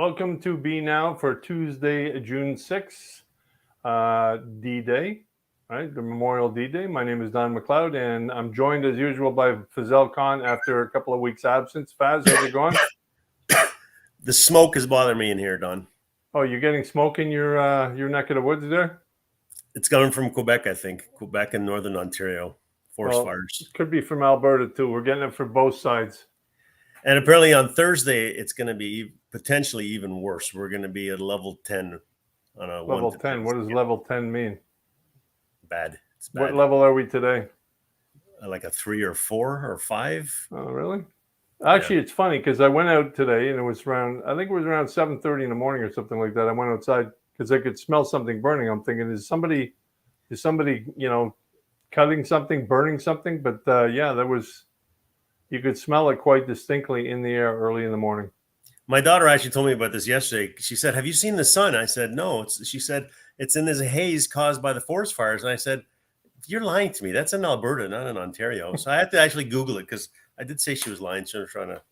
Welcome to Be Now for Tuesday, June 6th, D-Day, right? The Memorial D-Day. My name is Don McLeod, and I'm joined as usual by Fazell Khan after a couple of weeks absence. Faz, how's it going? The smoke is bothering me in here, Don. Oh, you're getting smoke in your neck of the woods there? It's coming from Quebec, I think. Quebec and Northern Ontario. Forest fires. It could be from Alberta, too. We're getting it for both sides. And apparently on Thursday, it's going to be potentially even worse. We're going to be at level 10 on a level 10. What does level 10 mean? Bad. It's bad. What level are we today? Like a 3 or 4 or 5. Oh, really? Actually, It's funny because I went out today and it was around 7:30 in the morning or something like that. I went outside because I could smell something burning. I'm thinking, is somebody, cutting something, burning something? But you could smell it quite distinctly in the air early in the morning. My daughter actually told me about this yesterday. She said, "Have you seen the sun?" I said, "No." She said, "It's in this haze caused by the forest fires." And I said, "You're lying to me. That's in Alberta, not in Ontario." So I had to actually Google it because I did say she was lying. She was trying to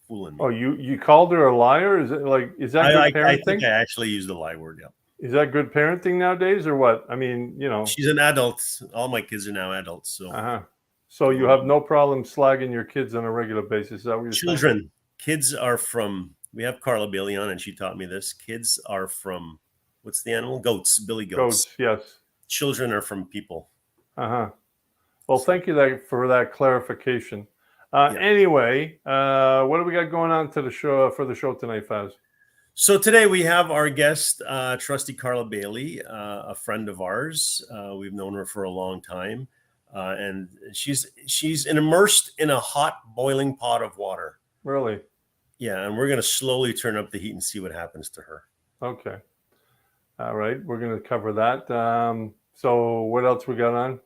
fooling me. Oh, you called her a liar? Is that good parenting? I think I actually used the lie word. Yeah. Is that good parenting nowadays, or what? I mean, she's an adult. All my kids are now adults. So. So you have no problem slagging your kids on a regular basis. Is that what you're Children. saying? Kids are from. We have Karla Bailey on, and she taught me this. Kids are from. What's the animal? Goats. Billy goats. Goats. Yes. Children are from people. Well, thank you for that clarification. Anyway, what do we got going on for the show tonight, Faz? So today we have our guest, Trustee Karla Bailey, a friend of ours. We've known her for a long time, and she's immersed in a hot boiling pot of water. Really? Yeah, and we're going to slowly turn up the heat and see what happens to her. Okay. All right, we're going to cover that. So what else we got on?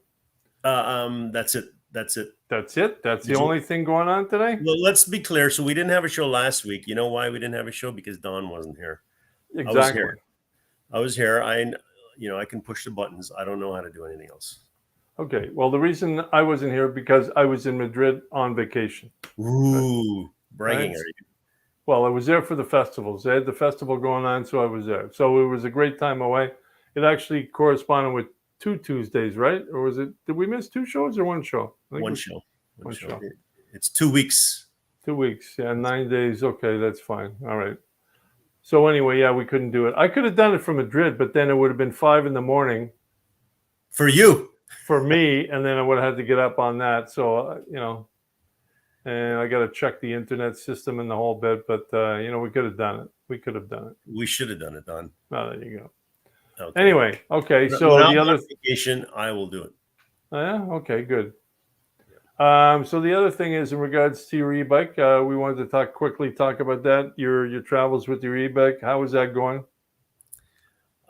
That's it. That's the only thing going on today? Well, let's be clear. So we didn't have a show last week. You know why we didn't have a show? Because Don wasn't here. Exactly. I was here. I can push the buttons. I don't know how to do anything else. Okay. Well, the reason I wasn't here because I was in Madrid on vacation. Ooh, bragging, are you? Well, I was there for the festivals. They had the festival going on, so I was there. So it was a great time away. It actually corresponded with 2 Tuesdays, right? Or was it? Did we miss 2 shows or 1 show? One show. It's 2 weeks. 2 weeks. Yeah, 9 days. Okay, that's fine. All right. So anyway, we couldn't do it. I could have done it from Madrid, but then it would have been 5 a.m. for you. For me, and then I would have had to get up on that. So and I got to check the internet system and the whole bit. But we could have done it. We should have done it, Don. Oh, there you go. Okay. Anyway, okay. So the other vacation, I will do it. Yeah. Okay. Good. So the other thing is in regards to your e-bike, we wanted to talk about that. Your travels with your e-bike. How is that going?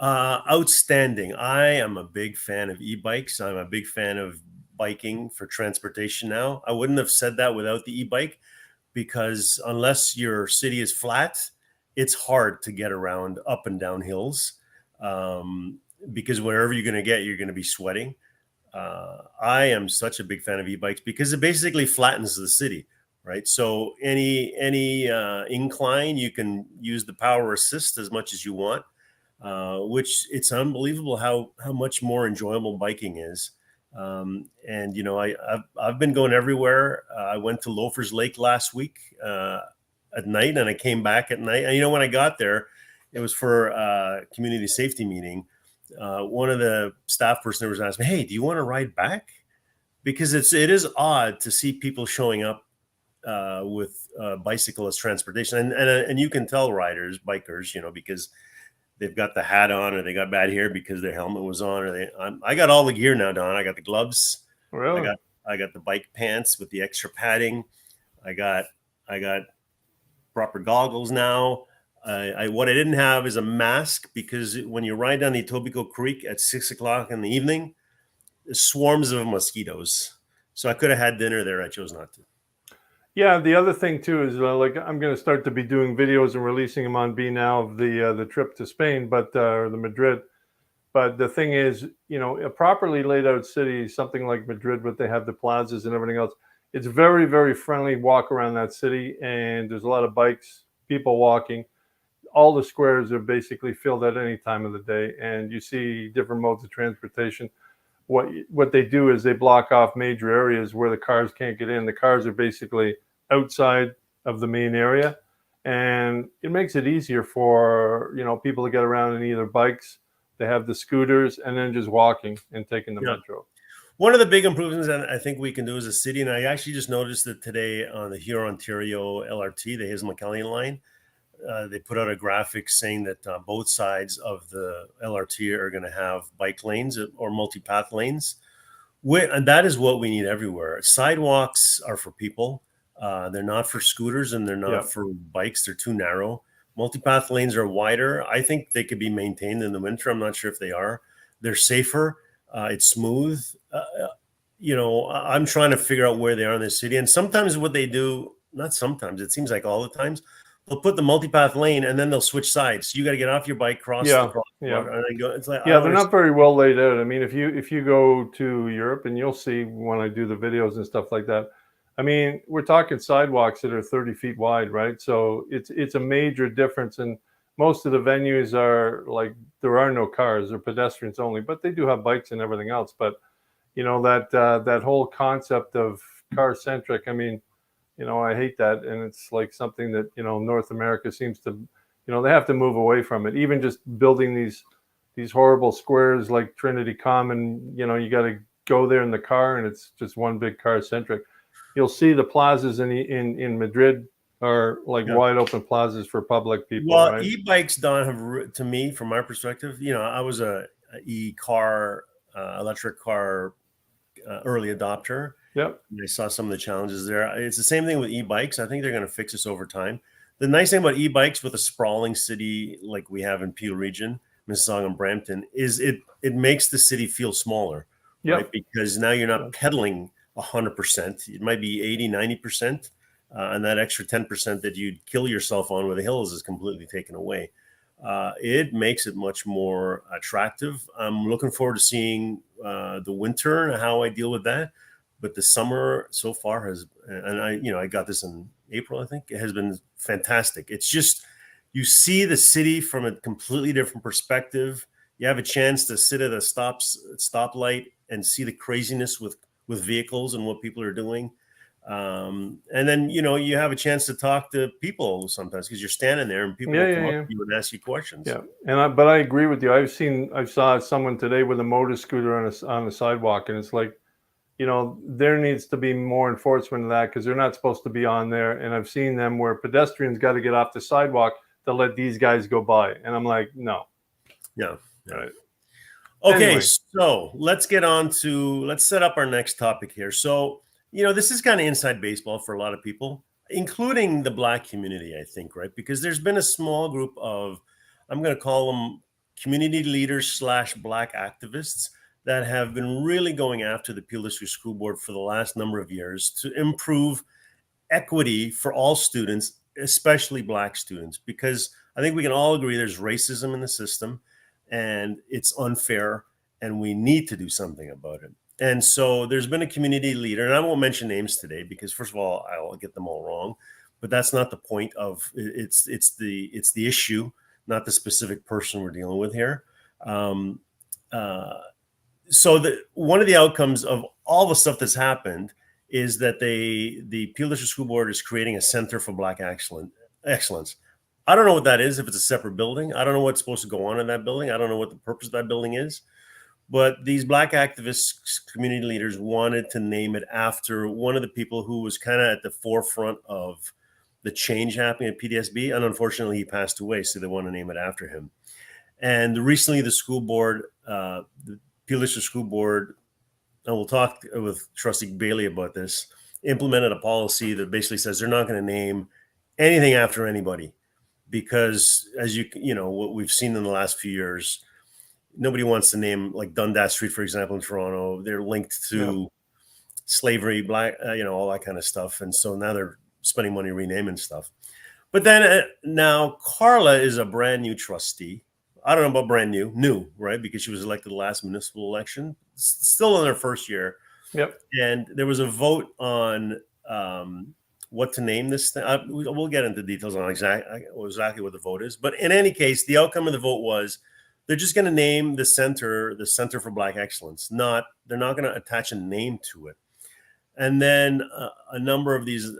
Outstanding. I am a big fan of e-bikes. I'm a big fan of biking for transportation now. I wouldn't have said that without the e-bike because unless your city is flat, it's hard to get around up and down hills. Because wherever you're going to be sweating. I am such a big fan of e-bikes because it basically flattens the city, right? So any incline, you can use the power assist as much as you want, which it's unbelievable how much more enjoyable biking is. I've been going everywhere. I went to Loafers Lake last week at night, and I came back at night. And when I got there, it was for a community safety meeting. One of the staff person was asking me, "Hey, do you want to ride back?" Because it is odd to see people showing up with bicycle as transportation, and you can tell bikers, because they've got the hat on or they got bad hair because their helmet was on, or I got all the gear now, Don. I got the gloves. Really? I got the bike pants with the extra padding. I got proper goggles now. What I didn't have is a mask because when you ride down the Etobicoke Creek at 6 o'clock in the evening, there's swarms of mosquitoes. So I could have had dinner there. I chose not to. Yeah, the other thing too is I'm going to start to be doing videos and releasing them on B Now of the trip to Spain, or the Madrid. But the thing is, a properly laid out city, something like Madrid, but they have the plazas and everything else. It's very, very friendly walk around that city, and there's a lot of bikes, people walking. all the squares are basically filled at any time of the day, and you see different modes of transportation. What they do is they block off major areas where the cars can't get in. The cars are basically outside of the main area, and it makes it easier for people to get around in either bikes. They have the scooters, and then just walking and taking the metro. One of the big improvements that I think we can do as a city, and I actually just noticed it today on the Huron-Ontario LRT, the Hazel McKellian line, they put out a graphic saying that both sides of the LRT are going to have bike lanes or multi-path lanes. And that is what we need everywhere. Sidewalks are for people. They're not for scooters, and they're not for bikes. They're too narrow. Multi-path lanes are wider. I think they could be maintained in the winter. I'm not sure if they are. They're safer. It's smooth. I'm trying to figure out where they are in the city. And sometimes what they do, not sometimes, it seems like all the times, they'll put the multipath lane and then they'll switch sides. So you got to get off your bike, cross the crosswalk, and then go. It's like, they're not very well laid out. I mean, if you go to Europe, and you'll see when I do the videos and stuff like that, I mean, we're talking sidewalks that are 30 feet wide, right? So it's a major difference. And most of the venues are like, there are no cars, they're pedestrians only, but they do have bikes and everything else. But that whole concept of car centric, I mean, I hate that. And it's like something that, North America seems to, they have to move away from it. Even just building these horrible squares like Trinity Common, you got to go there in the car, and it's just one big car centric. You'll see the plazas in Madrid are like wide open plazas for public people. Well, right? E-bikes, Don, have, to me, from my perspective, I was a electric car early adopter. Yep. I saw some of the challenges there. It's the same thing with e-bikes. I think they're going to fix this over time. The nice thing about e-bikes with a sprawling city like we have in Peel Region, Mississauga and Brampton, is it makes the city feel smaller, right? Because now you're not pedaling 100%. It might be 80, 90%. And that extra 10% that you'd kill yourself on with the hills is completely taken away. It makes it much more attractive. I'm looking forward to seeing the winter and how I deal with that. But the summer so far has, and I got this in April, I think, it has been fantastic. It's just, you see the city from a completely different perspective. You have a chance to sit at a stoplight and see the craziness with vehicles and what people are doing. And then, you have a chance to talk to people sometimes because you're standing there and people will come up to you and ask you questions. Yeah. But I agree with you. I saw someone today with a motor scooter on the sidewalk, and it's like, there needs to be more enforcement of that, because they're not supposed to be on there. And I've seen them where pedestrians got to get off the sidewalk to let these guys go by. And I'm like, no. Yeah. Right. Okay. Anyway. So let's set up our next topic here. So, this is kind of inside baseball for a lot of people, including the Black community, I think, right? Because there's been a small group of, I'm going to call them community leaders / Black activists that have been really going after the Peel District School Board for the last number of years to improve equity for all students, especially Black students, because I think we can all agree there's racism in the system and it's unfair, and we need to do something about it. And so there's been a community leader, and I won't mention names today because, first of all, I'll get them all wrong, but that's not the point of it's the issue, not the specific person we're dealing with here. So one of the outcomes of all the stuff that's happened is that the Peel District School Board is creating a Center for Black Excellence. I don't know what that is, if it's a separate building. I don't know what's supposed to go on in that building. I don't know what the purpose of that building is. But these Black activists, community leaders, wanted to name it after one of the people who was kind of at the forefront of the change happening at PDSB. And unfortunately, he passed away, so they want to name it after him. And recently, the school board, the Peel District School Board, and we'll talk with Trustee Bailey about this, implemented a policy that basically says they're not going to name anything after anybody. Because as what we've seen in the last few years, nobody wants to name, like Dundas Street, for example, in Toronto. They're linked to slavery, Black, all that kind of stuff. And so now they're spending money renaming stuff. But then now Karla is a brand new trustee. I don't know about brand new, right? Because she was elected the last municipal election, still in her first year. Yep. And there was a vote on what to name this thing. We'll get into details on exactly what the vote is. But in any case, the outcome of the vote was they're just going to name the Center for Black Excellence. They're not going to attach a name to it. And then a number of these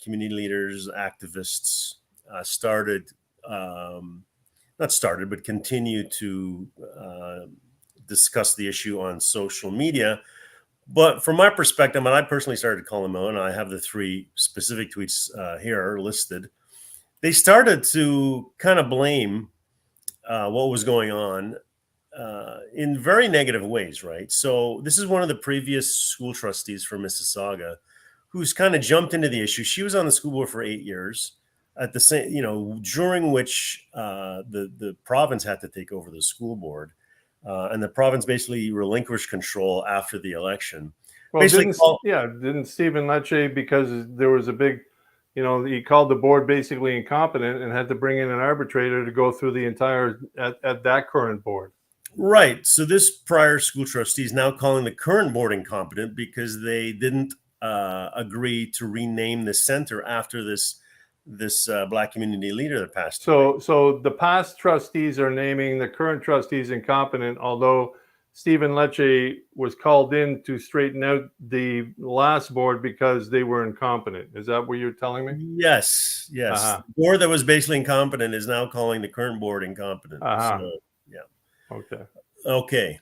community leaders, activists but continue to discuss the issue on social media. But from my perspective, and I personally started to call them out, and I have the 3 specific tweets here listed. They started to kind of blame what was going on in very negative ways, right? So this is one of the previous school trustees from Mississauga who's kind of jumped into the issue. She was on the school board for 8 years, at the same, during which the province had to take over the school board, and the province basically relinquished control after the election. Well, didn't Stephen Lecce, because there was a big, he called the board basically incompetent and had to bring in an arbitrator to go through the entire at that current board. Right. So this prior school trustee is now calling the current board incompetent because they didn't agree to rename the center after this Black community leader that passed away. So the past trustees are naming the current trustees incompetent, although Stephen Lecce was called in to straighten out the last board because they were incompetent. Is that what you're telling me? Yes. The board that was basically incompetent is now calling the current board incompetent. So, yeah. Okay.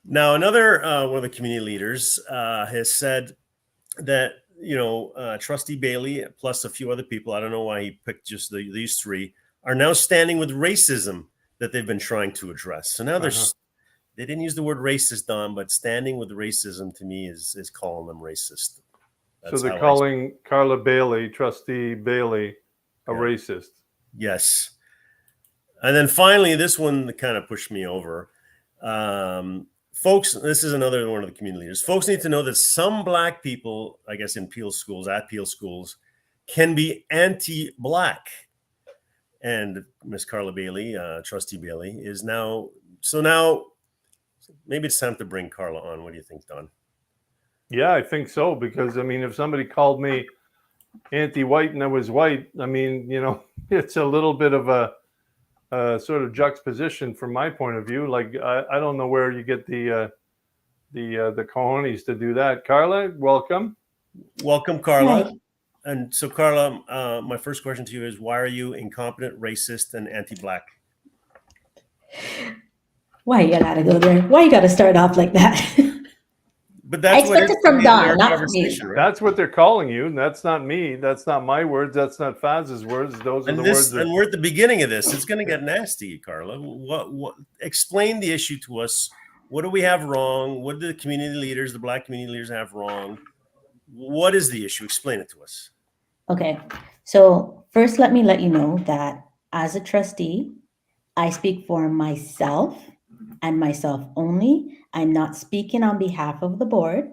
Now, another one of the community leaders has said that, Trustee Bailey plus a few other people, I don't know why he picked just these 3, are now standing with racism that they've been trying to address. So now they didn't use the word racist, Don, but standing with racism to me is calling them racist. So they're calling Karla Bailey, Trustee Bailey, a racist. Yes. And then finally, this one kind of pushed me over. Folks, this is another one of the community leaders. Folks need to know that some Black people, I guess at Peel schools, can be anti-Black. And Ms. Karla Bailey, Trustee Bailey, is now. So now maybe it's time to bring Karla on. What do you think, Don? Yeah, I think so. Because, if somebody called me anti-white and I was white, it's a little bit of a sort of juxtaposition from my point of view. Like, I don't know where you get the cojones to do that. Karla, welcome. Welcome, Karla. Hi. And so, Karla, my first question to you is, why are you incompetent, racist, and anti-Black? Why you gotta go there? Why you gotta start off like that? But that's what it's from Don, not me. Right? That's what they're calling you. That's not me. That's not my words. That's not Faz's words. Those are the words. And we're at the beginning of this. It's going to get nasty, Karla. What? Explain the issue to us. What do we have wrong? What do the community leaders, the Black community leaders, have wrong? What is the issue? Explain it to us. Okay. So first, let me let you know that as a trustee, I speak for myself and myself only. I'm not speaking on behalf of the board.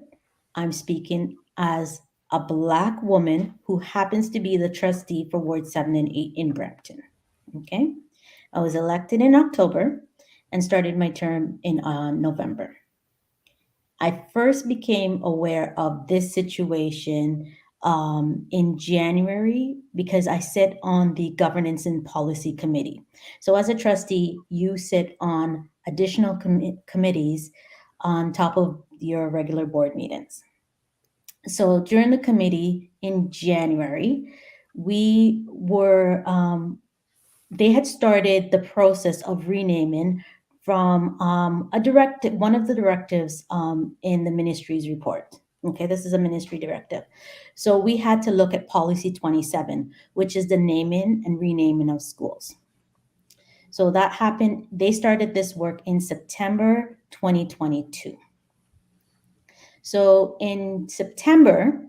I'm speaking as a Black woman who happens to be the trustee for Ward 7 and 8 in Brampton. Okay. I was elected in October and started my term in November. I first became aware of this situation in January because I sit on the Governance and Policy Committee. So as a trustee, you sit on additional committees on top of your regular board meetings. So during the committee in January, we were, they had started the process of renaming from one of the directives in the ministry's report. Okay, this is a ministry directive. So we had to look at policy 27, which is the naming and renaming of schools. So that happened. They started this work in September 2022. So in September,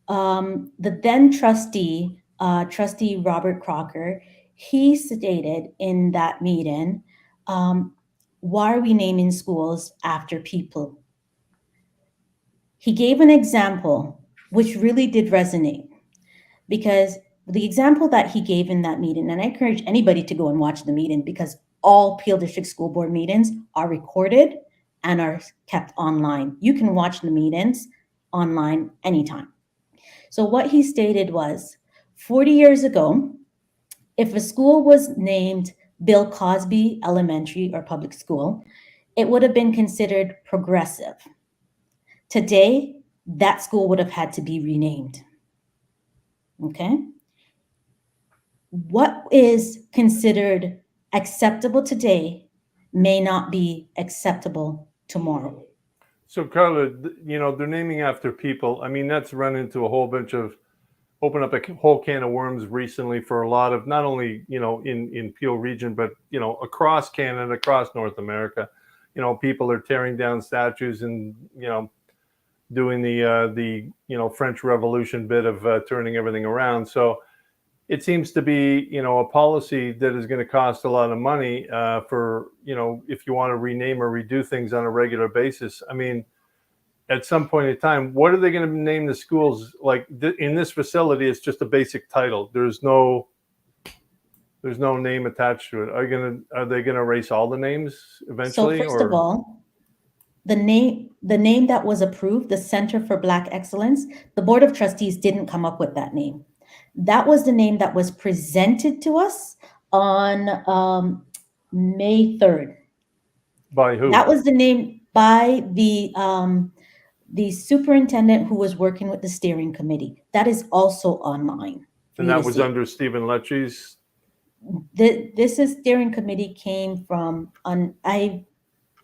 the then trustee, Trustee Robert Crocker, he stated in that meeting, why are we naming schools after people? He gave an example which really did resonate, because the example that he gave in that meeting, and I encourage anybody to go and watch the meeting because all Peel District School Board meetings are recorded and are kept online. You can watch the meetings online anytime. So what he stated was 40 years ago, if a school was named Bill Cosby Elementary or Public School, it would have been considered progressive. Today, that school would have had to be renamed. Okay? What is considered acceptable today may not be acceptable tomorrow. So Carla, they're naming after people. I mean, that's run into a whole bunch of, open up a whole can of worms recently for a lot of, not only, in Peel region, but, across Canada, across North America. People are tearing down statues and, doing the French Revolution bit of turning everything around. So it seems to be, a policy that is going to cost a lot of money for, if you want to rename or redo things on a regular basis. I mean, at some point in time, what are they going to name the schools? Like in this facility, it's just a basic title. There's no name attached to it. Are they going to erase all the names eventually? So first of all, the name that was approved, the Center for Black Excellence, the Board of Trustees didn't come up with that name. That was the name that was presented to us on May 3rd. By who? That was the name by the superintendent who was working with the steering committee. That is also online. And that was under Stephen Lecce's? This is steering committee came from, I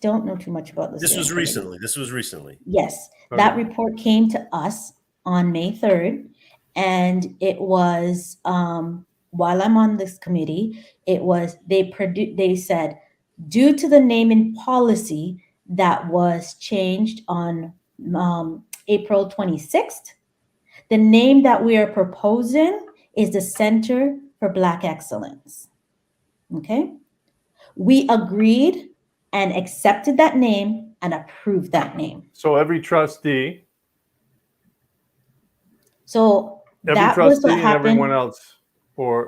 don't know too much about this. This was recently. Yes. Okay. That report came to us on May 3rd. And it was, while I'm on this committee, they said, due to the naming policy that was changed on April 26th, the name that we are proposing is the Center for Black Excellence. Okay? We agreed and accepted that name and approved that name. So every trustee. So that was what happened. And everyone else.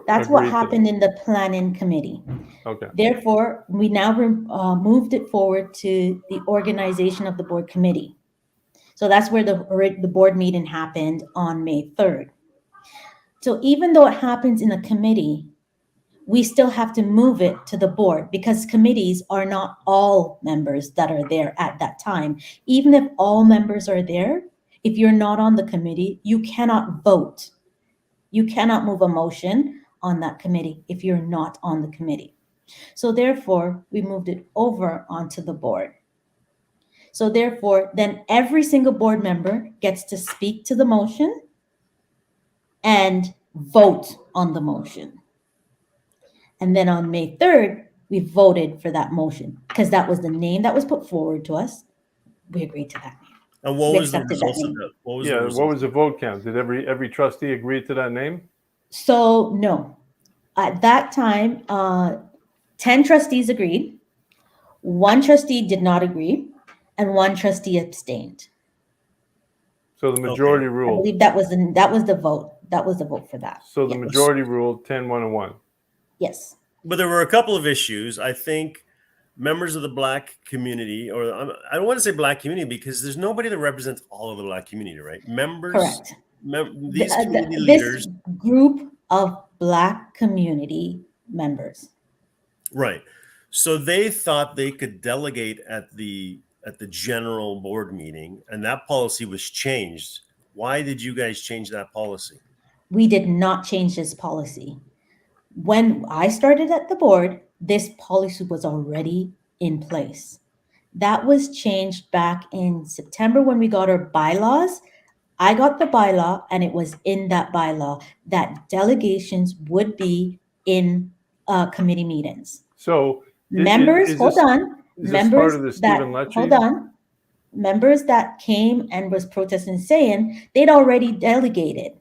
That's what happened in the planning committee. Okay. Therefore, we now moved it forward to the organization of the board committee. So that's where the board meeting happened on May 3rd. So even though it happens in a committee, we still have to move it to the board because committees are not all members that are there at that time. Even if all members are there, if you're not on the committee, you cannot vote. You cannot move a motion on that committee if you're not on the committee. So therefore, we moved it over onto the board. So therefore, then every single board member gets to speak to the motion and vote on the motion. And then on May 3rd, we voted for that motion because that was the name that was put forward to us. We agreed to that name. And what was the result of that? What was the vote count? Did every trustee agree to that name? So no. At that time, 10 trustees agreed. 1 trustee did not agree, and 1 trustee abstained. So the majority ruled. I believe that was the vote. That was the vote for that. So the majority ruled 10-1-1. Yes. But there were a couple of issues. I think members of the Black community, or I don't want to say Black community because there's nobody that represents all of the Black community, right? Members. Correct. These community leaders. This group of Black community members. Right. So they thought they could delegate at the general board meeting, and that policy was changed. Why did you guys change that policy? We did not change this policy. When I started at the board, this policy was already in place. That was changed back in September when we got our bylaws. I got the bylaw, and it was in that bylaw that delegations would be in committee meetings. So members, hold on. Is this part of the Stephen Lecce? Hold on. Members that came and was protesting saying they'd already delegated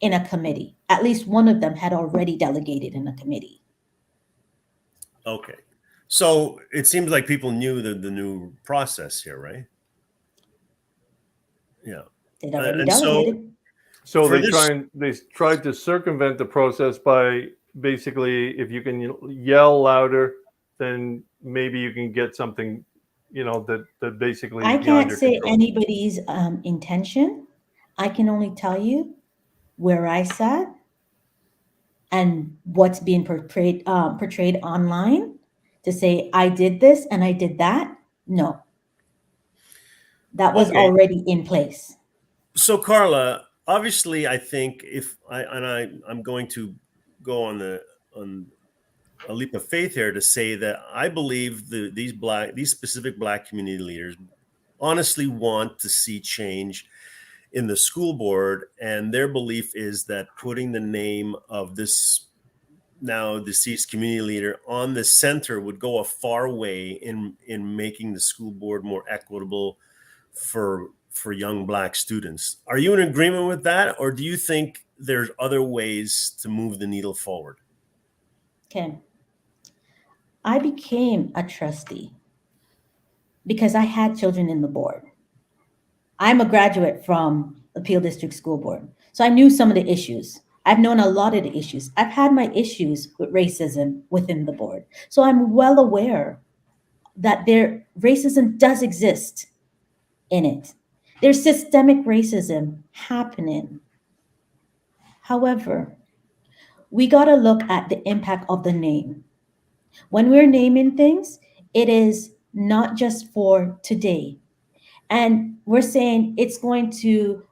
in a committee. At least one of them had already delegated in a committee. Okay. So it seems like people knew the new process here, right? Yeah. They'd already delegated. So they tried to circumvent the process by basically, if you can yell louder, then maybe you can get something, that basically. I can't say anybody's intention. I can only tell you where I sat and what's being portrayed online to say I did this and I did that. No, that was Okay. already in place. So Carla, obviously, I think if I'm going to go on a leap of faith here to say that I believe these specific black community leaders honestly want to see change in the school board, and their belief is that putting the name of this now deceased community leader on the center would go a far way in making the school board more equitable for young black students. Are you in agreement with that, or do you think there's other ways to move the needle forward? Okay. I became a trustee because I had children in the board. I'm a graduate from the Peel District School Board, so I knew some of the issues. I've known a lot of the issues. I've had my issues with racism within the board. So I'm well aware that racism does exist in it. There's systemic racism happening. However, we got to look at the impact of the name. When we're naming things, it is not just for today. And we're saying it's going to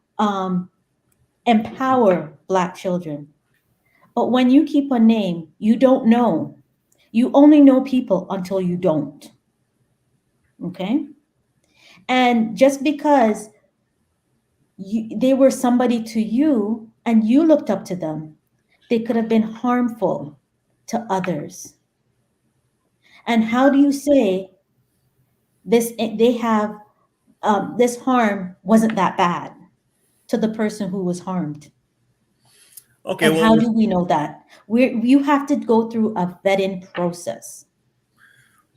empower Black children. But when you keep a name, you don't know. You only know people until you don't. Okay? And just because they were somebody to you and you looked up to them, they could have been harmful to others. And how do you say this harm wasn't that bad to the person who was harmed? Okay, And well, how do we know that? You have to go through a vetting process.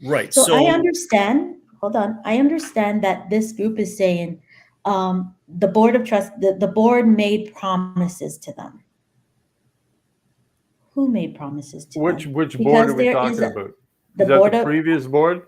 right. So I So, understand, hold on, I understand that this group is saying the the board made promises to them. Who made promises to them? Which board are Because we there is talking about? the Is that the board of, previous board?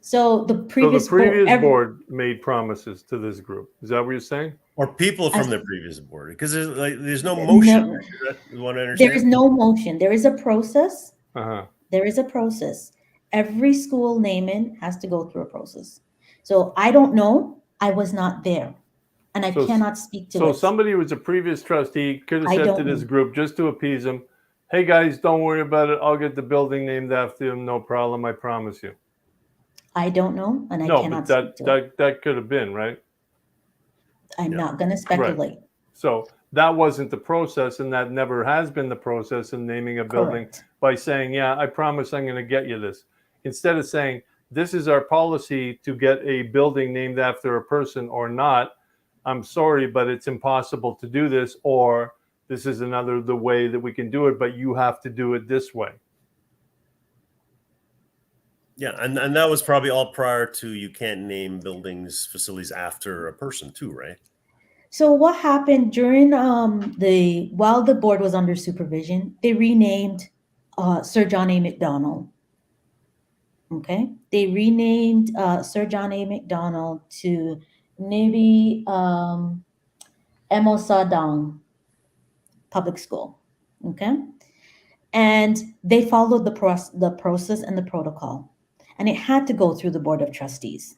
so the So the previous board, previous board made promises to this group. Is that what you're saying? or people from as, the previous board, because there's no motion. no, Right? Is that what I there is understand? no motion. There is a process. Uh-huh. There is a process. Every school naming has to go through a process. So I don't know. I was not there, and I So cannot speak to so it. somebody who was a previous trustee could have I said to don't this know. group just to appease them, "Hey guys, don't worry about it. I'll get the building named after him. No problem. I promise you." I don't know, and I No, but cannot speak to it. that could have been, right? I'm Yeah. not going to Right. speculate. So that wasn't the process, and that never has been the process in naming a building Correct. by saying, "Yeah, I promise I'm going to get you this." Instead of saying, "This is our policy to get a building named after a person or not. I'm sorry, but it's impossible to do this," or "This is the way that we can do it, but you have to do it this way." Yeah, and that was probably all prior to you can't name buildings, facilities after a person too, right? So what happened during while the board was under supervision, they renamed Sir John A. Macdonald. Okay, they renamed Sir John A. Macdonald to maybe Emo Sadong Public School. Okay, and they followed the process and the protocol, and it had to go through the board of trustees,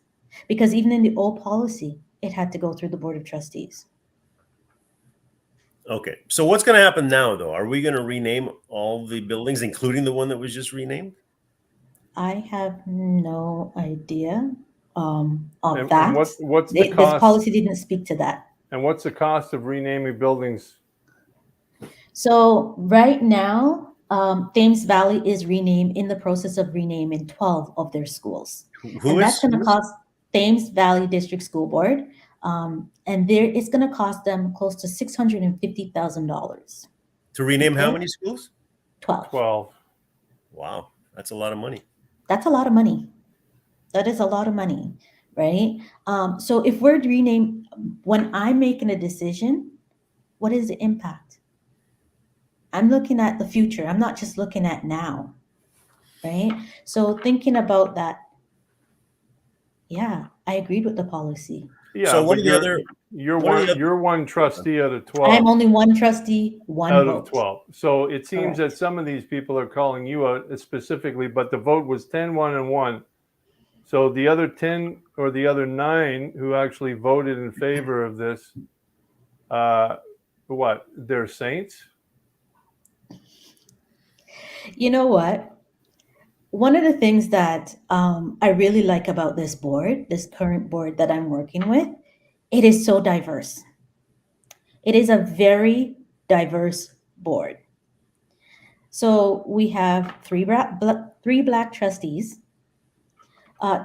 because even in the old policy, it had to go through the board of trustees. Okay, so what's going to happen now, though? Are we going to rename all the buildings, including the one that was just renamed? I have no idea of And that. what's the This cost? policy didn't speak to that. And what's the cost of renaming buildings? So right now, Thames Valley is in the process of renaming 12 of their schools. Who And that's is? going to cost Thames Valley District School Board. And it's going to cost them close to $650,000. To rename how Okay. many schools? 12. 12. Wow, that's a lot of money. That's a lot of money. That is a lot of money, right? So if we're when I'm making a decision, what is the impact? I'm looking at the future. I'm not just looking at now, right? So thinking about that, yeah, I agreed with the policy. Yeah, So but you're what are the you're one trustee out of I am 12. only one trustee, one Out of vote. 12. So it seems Correct. that some of these people are calling you out specifically, but the vote was 10, 1, and 1. So the other 10 or the other 9 who actually voted in favor of this, what? They're saints? You know what? One of the things that I really like about this board, this current board that I'm working with, it is so diverse. It is a very diverse board. So we have three black trustees,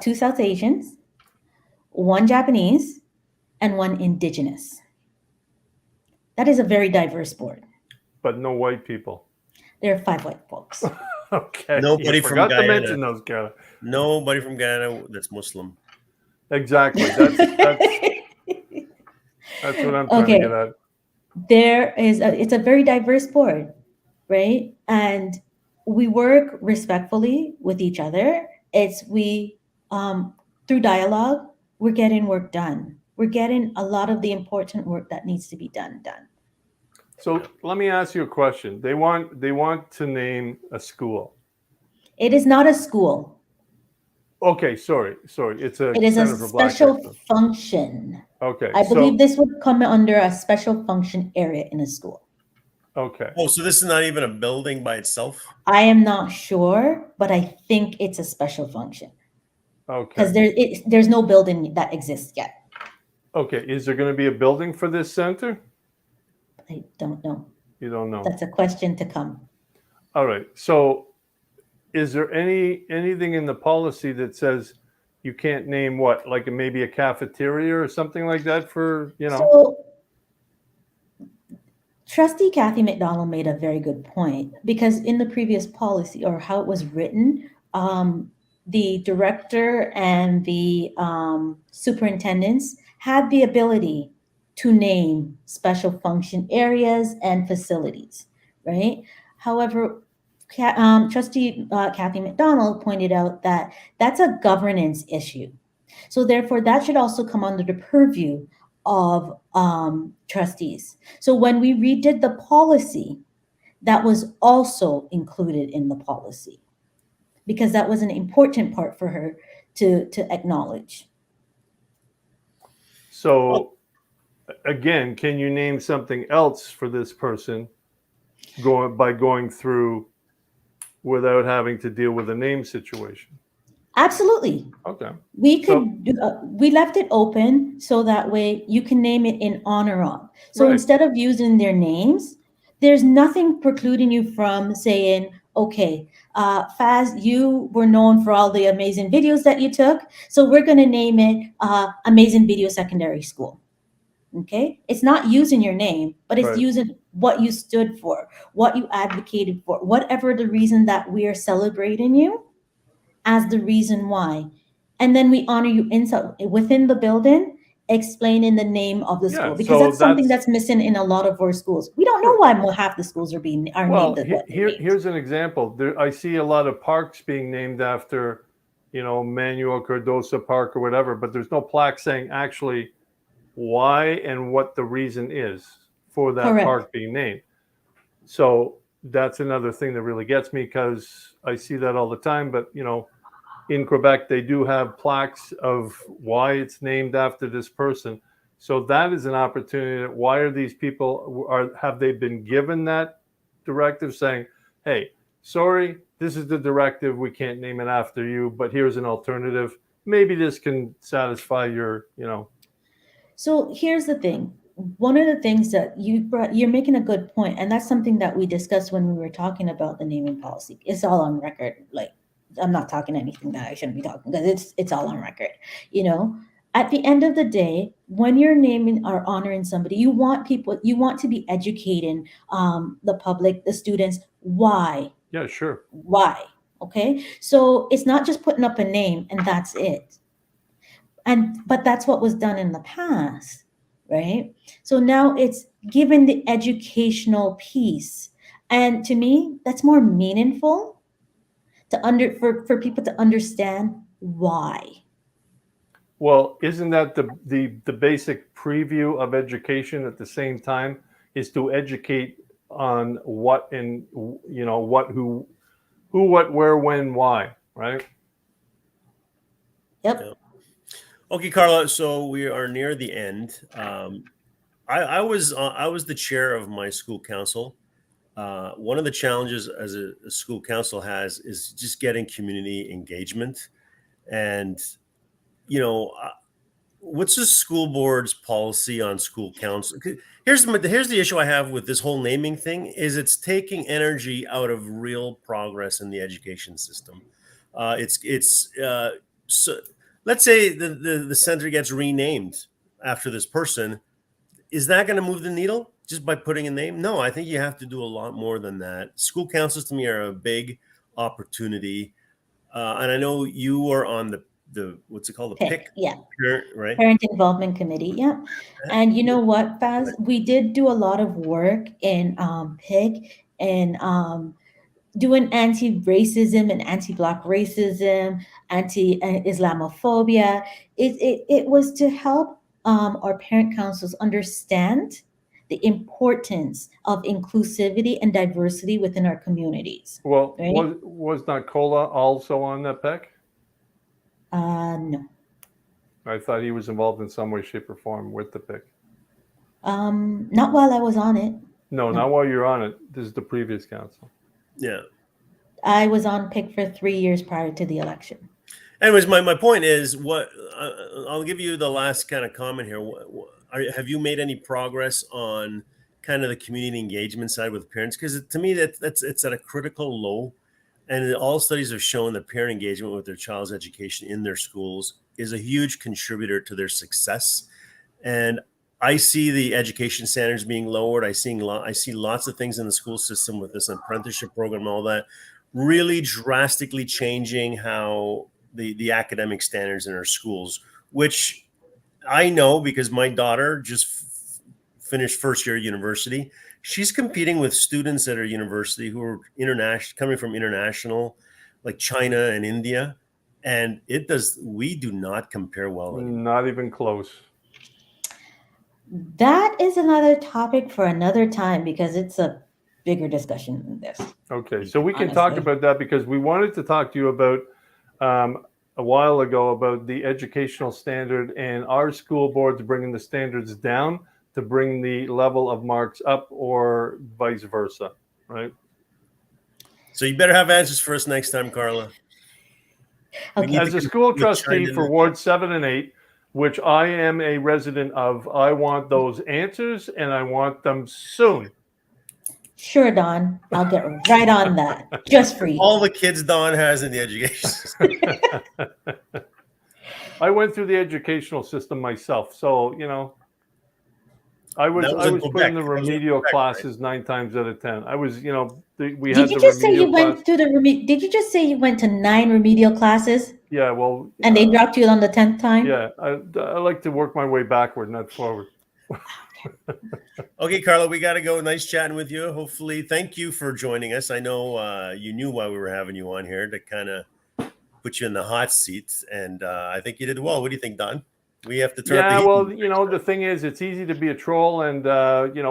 two South Asians, one Japanese, and one Indigenous. That is a very diverse board. But no white people. There are 5 white folks. Okay. Nobody You from forgot to Guyana. mention those, Carla. Nobody from Guyana that's Muslim. Exactly. That's what I'm trying to get Okay, at. it's a very diverse board, right? And we work respectfully with each other. It's we through dialogue, we're getting work done. We're getting a lot of the important work that needs to be done. So let me ask you a question. They want to name a school. It is not a school. Okay, sorry. It's a It is a Center for Black special Excellence. function. Okay, I believe so this would come under a special function area in a school. okay. Oh, so this is not even a building by itself? I am not sure, but I think it's a special function because Okay. there's no building that exists yet. Okay. Is there going to be a building for this center? I don't know. You don't know. That's a question to come. All right. So is there anything in the policy that says you can't name what, like maybe a cafeteria or something like that for, So, Trustee Kathy McDonald made a very good point because in the previous policy or how it was written, the director and the superintendents had the ability to name special function areas and facilities, right? However, Trustee Kathy McDonald pointed out that that's a governance issue. So therefore, that should also come under the purview of trustees. So when we redid the policy, that was also included in the policy because that was an important part for her to acknowledge. So again, can you name something else for this person going through without having to deal with a name situation? Absolutely. Okay. We So- could we left it open so that way you can name it in honor of. So Right. instead of using their names, there's nothing precluding you from saying, okay, Faz, you were known for all the amazing videos that you took, so we're going to name it Amazing Video Secondary School. Okay, it's not using your name, but it's Right. using what you stood for, what you advocated for, whatever the reason that we are celebrating you as the reason why. And then we honor you inside within the building, explaining the name of the Yeah, school because so that's something that's missing in a lot of our schools. We don't know Sure. why half the schools are named Well, what they're named. here's an example. I see a lot of parks being named after, Manuel Cardoso Park or whatever, but there's no plaque saying actually why and what the reason is for that Correct. park being named. So that's another thing that really gets me because I see that all the time. But, in Quebec, they do have plaques of why it's named after this person. So that is an opportunity. Why are these people, have they been given that directive saying, hey, sorry, this is the directive. We can't name it after you, but here's an alternative. Maybe this can satisfy your, So here's the thing. One of the things that you're making a good point, and that's something that we discussed when we were talking about the naming policy. It's all on record. Like, I'm not talking anything that I shouldn't be talking because it's all on record. At the end of the day, when you're naming or honoring somebody, you want to be educating the public, the students, why. Yeah, sure. Why? Okay. So it's not just putting up a name and that's it. But that's what was done in the past, right? So now it's given the educational piece. And to me, that's more meaningful for people to understand why. Well, isn't that the basic preview of education at the same time, is to educate on what and what, who, what, where, when, why, right? Yep. Yeah. Okay, Carla. So we are near the end. I was the chair of my school council. One of the challenges as a school council has is just getting community engagement. And what's the school board's policy on school council? Here's the issue I have with this whole naming thing: is it's taking energy out of real progress in the education system. It's so let's say the center gets renamed after this person. Is that going to move the needle just by putting a name? No, I think you have to do a lot more than that. School councils to me are a big opportunity, and I know you are on the what's it called, the PIC, yeah. right? Parent Involvement Committee, yeah. And you know what, Faz? We did do a lot of work in PIC and doing anti-racism and anti-Black racism, anti-Islamophobia. It was to help our parent councils understand the importance of inclusivity and diversity within our communities. Well, Right? was not Cola also on that PEC? No. I thought he was involved in some way, shape, or form with the PIC. Not while I was on it. No, not while you're on it. This is the previous council. Yeah. I was on PIC for 3 years prior to the election. Anyways, my point is, what I'll give you the last kind of comment here. Have you made any progress on kind of the community engagement side with parents? Because to me, it's at a critical low, and all studies have shown that parent engagement with their child's education in their schools is a huge contributor to their success. And I see the education standards being lowered. I see lots of things in the school system with this apprenticeship program and all that, really drastically changing how the academic standards in our schools, which I know because my daughter just finished first year at university. She's competing with students at her university who are international, coming from international, like China and India. And we do not compare well anymore. Not even close. That is another topic for another time because it's a bigger discussion than this. Okay, so we can talk about that because we wanted to talk to you about a while ago about the educational standard and our school boards bringing the standards down to bring the level of marks up, or vice versa, right? So you better have answers for us next time, Carla. Okay. As a school trustee for Ward 7 and 8, which I am a resident of, I want those answers and I want them soon. Sure, Don. I'll get right on that just for you. All the kids Don has in the education system. I went through the educational system myself, so I was put in the remedial classes 9 times out of 10. I was, we had the remedial class. Did you just say you went to Did you just say you went to 9 remedial classes? Yeah, well. And they dropped you on the 10th time? Yeah, I like to work my way backward, not forward. Okay, Carla, we got to go. Nice chatting with you. Hopefully, thank you for joining us. I know you knew why we were having you on here to kind of put you in the hot seat, and I think you did well. What do you think, Don? We have to turn up the heat. Well, the thing is, it's easy to be a troll and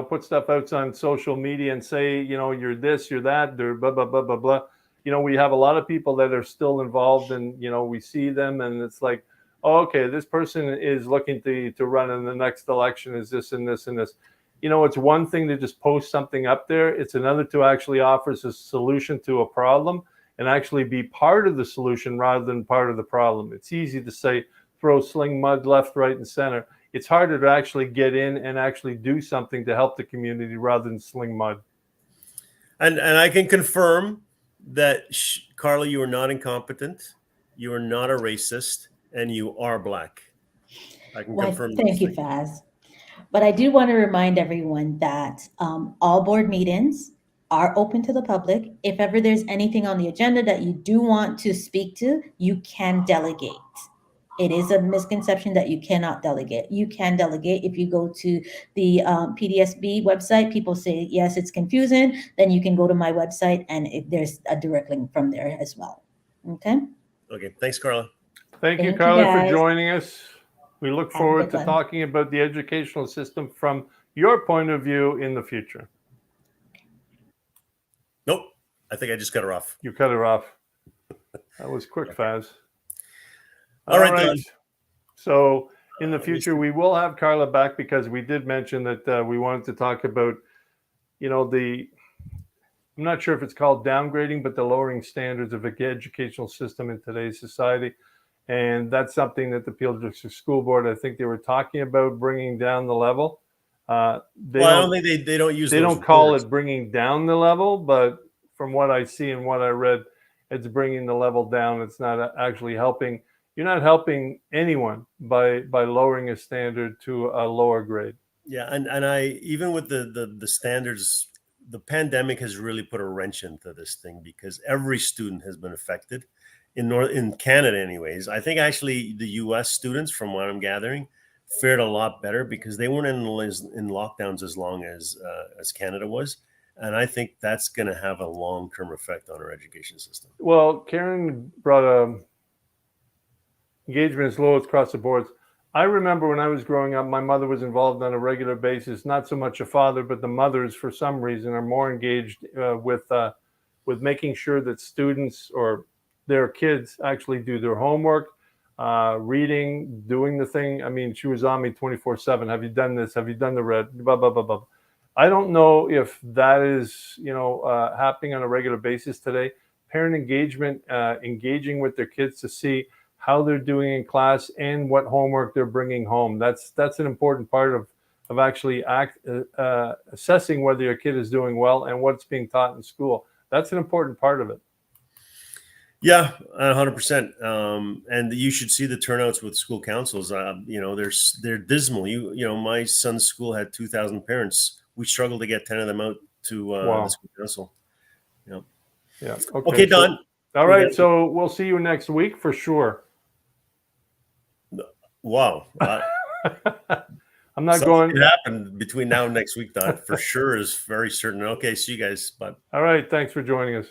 put stuff out on social media and say, you're this, you're that, they're blah blah blah blah blah. We have a lot of people that are still involved, and we see them, and it's like, oh, okay, this person is looking to run in the next election, is this and this and this. It's one thing to just post something up there. It's another to actually offer a solution to a problem and actually be part of the solution rather than part of the problem. It's easy to say, throw sling mud left, right, and center. It's harder to actually get in and actually do something to help the community rather than sling mud. And I can confirm that, Carla, you are not incompetent. You are not a racist, and you are Black. I can confirm. Thank you, Faz. But I do want to remind everyone that all board meetings are open to the public. If ever there's anything on the agenda that you do want to speak to, you can delegate. It is a misconception that you cannot delegate. You can delegate. If you go to the PDSB website, people say, yes, it's confusing. Then you can go to my website and there's a direct link from there as well. Okay? Okay. Thanks, Carla. Thank you, Carla, for joining us. We look Have a forward good to one. talking about the educational system from your point of view in the future. Nope. I think I just cut her off. You cut her off. That was quick, Faz. All right, Don. So in the Let me future, see. we will have Karla back because we did mention that we wanted to talk about, I'm not sure if it's called downgrading, but the lowering standards of the educational system in today's society. And that's something that the Peel District School Board, I think they were talking about bringing down the level. I don't think they don't use. They those don't call words. it bringing down the level, but from what I see and what I read, it's bringing the level down. It's not actually helping. You're not helping anyone by lowering a standard to a lower grade. Yeah, and I even with the standards, the pandemic has really put a wrench into this thing because every student has been affected in Canada, anyways. I think actually the U.S. students, from what I'm gathering, fared a lot better because they weren't in lockdowns as long as Canada was, and I think that's going to have a long-term effect on our education system. Well, Karen brought engagement is low across the boards. I remember when I was growing up, my mother was involved on a regular basis. Not so much a father, but the mothers, for some reason, are more engaged with making sure that students or their kids actually do their homework, reading, doing the thing. I mean, she was on me 24/7. Have you done this? Have you done the red? Blah, blah, blah, blah. I don't know if that is, happening on a regular basis today. Parent engagement, engaging with their kids to see how they're doing in class and what homework they're bringing home. That's an important part of actually assessing whether your kid is doing well and what's being taught in school. That's an important part of it. Yeah, 100%. And you should see the turnouts with school councils. They're dismal. My son's school had 2,000 parents. We struggled to get 10 of them out to the school council. Yeah. Okay, Don. All right. So we'll see you next week for sure. Wow. I'm not going to happen between now and next week, Don, for sure is very certain. Okay, see you guys. Bye. All right. Thanks for joining us.